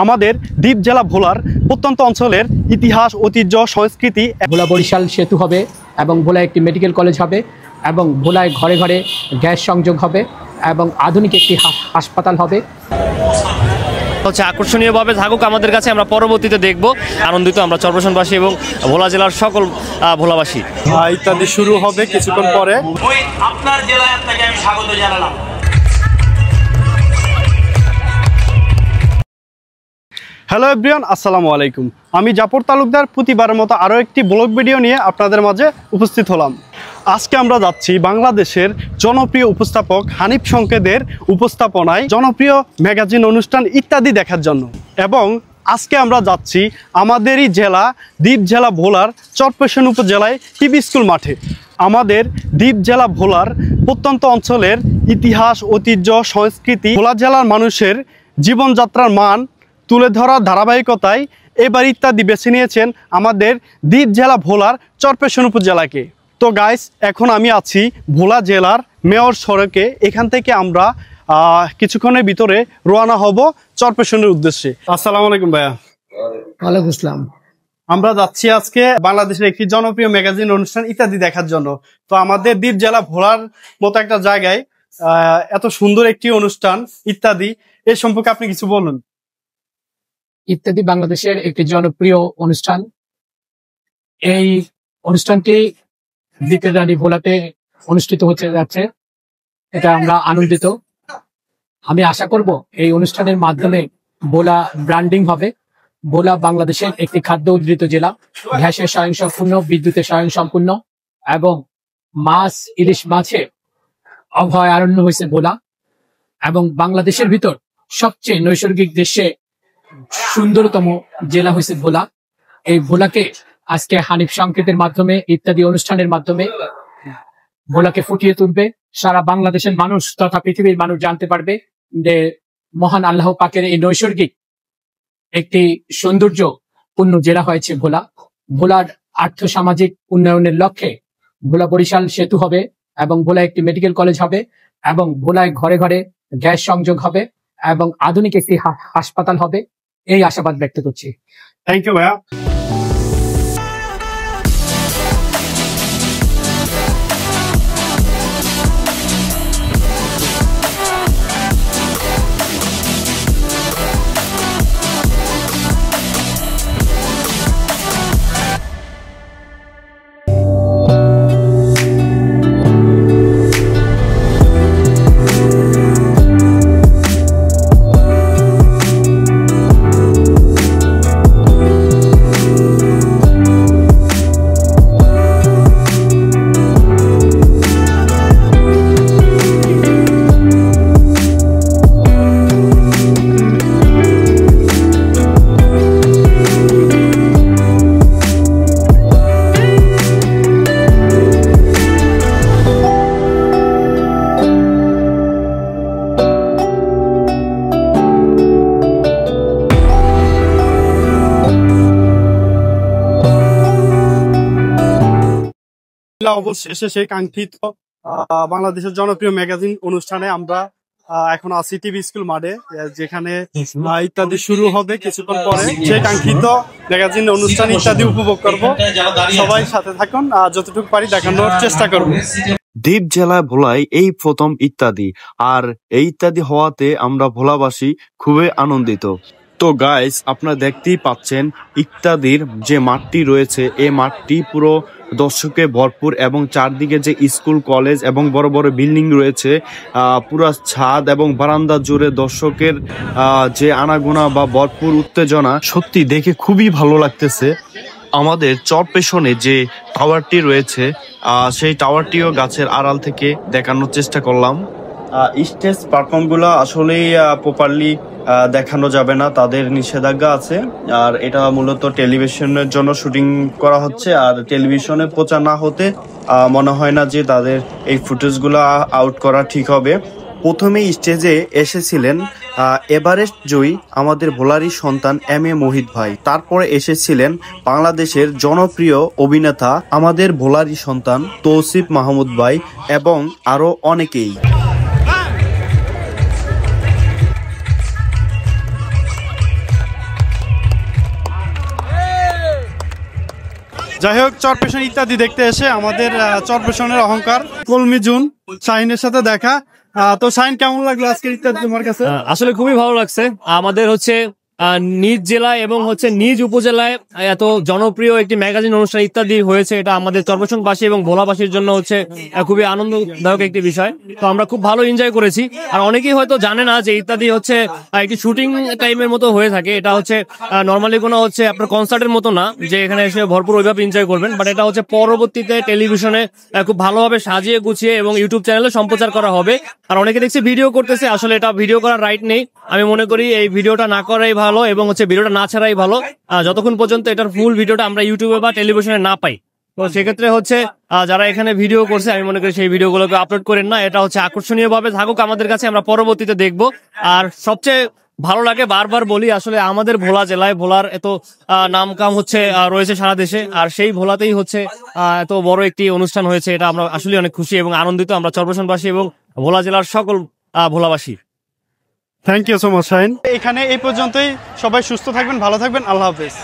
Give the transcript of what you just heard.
আমাদের দ্বীপ জেলা ভোলার প্রত্যন্ত অঞ্চলের ইতিহাস, ঐতিহ্য, সংস্কৃতি। ভোলা বরিশাল সেতু হবে এবং ভোলায় একটি মেডিকেল কলেজ হবে এবং ভোলায় ঘরে ঘরে গ্যাস সংযোগ হবে এবং আধুনিক একটি হাসপাতাল হবে। আকর্ষণীয়ভাবে থাকুক আমাদের কাছে, আমরা পরবর্তীতে দেখব। আনন্দিত আমরা চরপেশনবাসী এবং ভোলা জেলার সকল ভোলাবাসী। ইত্যাদি শুরু হবে কিছুক্ষণ পরে। আপনার জেলায় আপনাকে আমি স্বাগত জানালাম। হ্যালো এভরিওয়ান, আসসালামু আলাইকুম। আমি জাফর তালুকদার প্রতিবারের মতো আরও একটি ব্লগ ভিডিও নিয়ে আপনাদের মাঝে উপস্থিত হলাম। আজকে আমরা যাচ্ছি বাংলাদেশের জনপ্রিয় উপস্থাপক হানিফ সংকেতের উপস্থাপনায় জনপ্রিয় ম্যাগাজিন অনুষ্ঠান ইত্যাদি দেখার জন্য। এবং আজকে আমরা যাচ্ছি আমাদেরই জেলা দ্বীপ জেলা ভোলার চরপেশন উপজেলায় টিবি স্কুল মাঠে। আমাদের দ্বীপ জেলা ভোলার প্রত্যন্ত অঞ্চলের ইতিহাস, ঐতিহ্য, সংস্কৃতি, ভোলা জেলার মানুষের জীবনযাত্রার মান তুলে ধরার ধারাবাহিকতায় এবার ইত্যাদি বেছে নিয়েছেন আমাদের দ্বীপ জেলা ভোলার চরপেশন উপজেলাকে। তো গাইস, এখন আমি আছি ভোলা জেলার মেয়র সড়কে। এখান থেকে আমরা কিছুক্ষণের ভিতরে রওনা হব চরপেশনের উদ্দেশ্যে। আসসালামু আলাইকুম ভাইয়া। ওয়ালাইকুম আসসালাম। আমরা যাচ্ছি আজকে বাংলাদেশের একটি জনপ্রিয় ম্যাগাজিন অনুষ্ঠান ইত্যাদি দেখার জন্য। তো আমাদের দ্বীপ জেলা ভোলার মতো একটা জায়গায় এত সুন্দর একটি অনুষ্ঠান ইত্যাদি, এর সম্পর্কে আপনি কিছু বলুন। ইত্যাদি বাংলাদেশের একটি জনপ্রিয় অনুষ্ঠান। এই অনুষ্ঠানটি দ্বীপের রানী ভোলাতে অনুষ্ঠিত হতে যাচ্ছে, এটা আমরা আনন্দিত। আমি আশা করব এই অনুষ্ঠানের মাধ্যমে ভোলা ব্র্যান্ডিং হবে। ভোলা বাংলাদেশের একটি খাদ্য উদ্ধৃত জেলা, গ্যাসের স্বয়ংসম্পূর্ণ, বিদ্যুতের স্বয়ংসম্পূর্ণ এবং মাছ, ইলিশ মাছে অভয়ারণ্য হয়েছে ভোলা। এবং বাংলাদেশের ভিতর সবচেয়ে নৈসর্গিক দৃশ্যে সুন্দরতম জেলা হয়েছে ভোলা। এই ভোলাকে আজকে হানিফ সংকেতের মাধ্যমে ইত্যাদি অনুষ্ঠানের মাধ্যমে ভোলাকে ফুটিয়ে তুলবে। সারা বাংলাদেশের মানুষ তথা পৃথিবীর মানুষ জানতে পারবে যে মহান আল্লাহ পাকের এই নৈসর্গিক একটি সৌন্দর্যপূর্ণ জেলা হয়েছে ভোলা। ভোলার আর্থ সামাজিক উন্নয়নের লক্ষ্যে ভোলা বরিশাল সেতু হবে এবং ভোলা একটি মেডিকেল কলেজ হবে এবং ভোলায় ঘরে ঘরে গ্যাস সংযোগ হবে এবং আধুনিক একটি হাসপাতাল হবে। এই আশাবাদ ব্যক্ত করছি। থ্যাংক ইউ ভাইয়া। অবশেষে সেই কাঙ্ক্ষিত বাংলাদেশের জনপ্রিয় ম্যাগাজিন অনুষ্ঠানে আমরা এখন আছি টিবি স্কুল মাঠে, যেখানে ইত্যাদি শুরু হবে কিছুক্ষণ পরে। সেই কাঙ্ক্ষিত ম্যাগাজিন অনুষ্ঠান ইত্যাদি উপভোগ করব। সবাই সাথে থাকুন, যতটুকু পারি দেখানোর চেষ্টা করব। দ্বীপ জেলা ভোলায় এই প্রথম ইত্যাদি, আর এই ইত্যাদি হওয়াতে আমরা ভোলাবাসী খুবই আনন্দিত। তো গাইস, আপনারা দেখতেই পাচ্ছেন ইত্যাদির যে মাঠটি রয়েছে, এই মাঠটি পুরো দর্শকে ভরপুর এবং চারদিকে যে স্কুল, কলেজ এবং বড় বড় বিল্ডিং রয়েছে, পুরো ছাদ এবং বারান্দা জুড়ে দর্শকের যে আনাগোনা বা ভরপুর উত্তেজনা, সত্যি দেখে খুবই ভালো লাগতেছে। আমাদের চরপেশনে যে টাওয়ারটি রয়েছে, সেই টাওয়ারটিও গাছের আড়াল থেকে দেখানোর চেষ্টা করলাম। স্টেজ পারফর্মগুলো আসলেই প্রপারলি দেখানো যাবে না, তাদের নিষেধাজ্ঞা আছে। আর এটা মূলত টেলিভিশনের জন্য শুটিং করা হচ্ছে, আর টেলিভিশনে প্রচার না হতে মনে হয় না যে তাদের এই ফুটেজগুলো আউট করা ঠিক হবে। প্রথমেই স্টেজে এসেছিলেন এভারেস্ট জয়ী আমাদের ভোলারই সন্তান এম.এ. মোহিত ভাই। তারপরে এসেছিলেন বাংলাদেশের জনপ্রিয় অভিনেতা আমাদের ভোলারই সন্তান তৌসিফ মাহমুদ ভাই এবং আরো অনেকেই। যাই হোক, চরপেশন ইত্যাদি দেখতে এসে আমাদের চরপেশনের অহংকার কলমি জুন শাহিনের সাথে দেখা। তো শাহিন, কেমন লাগলো আজকের ইত্যাদি তোমার কাছে? আসলে খুবই ভালো লাগছে। আমাদের হচ্ছে নিজ জেলায় এবং হচ্ছে নিজ উপজেলায় এত জনপ্রিয় একটি ম্যাগাজিন অনুষ্ঠান ইত্যাদি হয়েছে, এটা আমাদের চরপেশনবাসী এবং ভোলাবাসীর জন্য হচ্ছে খুবই আনন্দদায়ক একটি বিষয়। তো আমরা খুব ভালো এনজয় করেছি। আর অনেকেই হয়তো জানে না যে ইত্যাদি হচ্ছে একটি শুটিং টাইমের মতো হয়ে থাকে। এটা হচ্ছে নর্মালি কোনো হচ্ছে আপনার কনসার্টের মতো না যে এখানে এসে ভরপুর ওইভাবে এনজয় করবেন, বাট এটা হচ্ছে পরবর্তীতে টেলিভিশনে খুব ভালোভাবে সাজিয়ে গুছিয়ে এবং ইউটিউব চ্যানেলে সম্প্রচার করা হবে। আর অনেকে দেখছি ভিডিও করতেছে, আসলে এটা ভিডিও করার রাইট নেই। আমি মনে করি এই ভিডিওটা না করাই ভালো এবং হচ্ছে ভিডিওটা না ছাড়াই ভালো, যতক্ষণ পর্যন্ত এটার ফুল ভিডিওটা আমরা ইউটিউবে বা টেলিভিশনে না পাই। তো সেক্ষেত্রে হচ্ছে যারা এখানে ভিডিও করছে, আমি মনে করি সেই ভিডিওগুলোকে আপলোড করেন না। এটা হচ্ছে আকর্ষণীয় ভাবে থাকুক আমাদের কাছে, আমরা পরবর্তীতে দেখবো। আর সবচেয়ে ভালো লাগে, বারবার বলি, আসলে আমাদের ভোলা জেলায় ভোলার এত নাম কাম হচ্ছে রয়েছে সারা দেশে, আর সেই ভোলাতেই হচ্ছে এত বড় একটি অনুষ্ঠান হয়েছে। এটা আমরা আসলে অনেক খুশি এবং আনন্দিত, আমরা চরপেশনবাসী এবং ভোলা জেলার সকল ভোলাবাসী। Thank you so much Shahin. এখানে এই পর্যন্তই। সবাই সুস্থ থাকবেন, ভালো থাকবেন। আল্লাহ হাফেজ।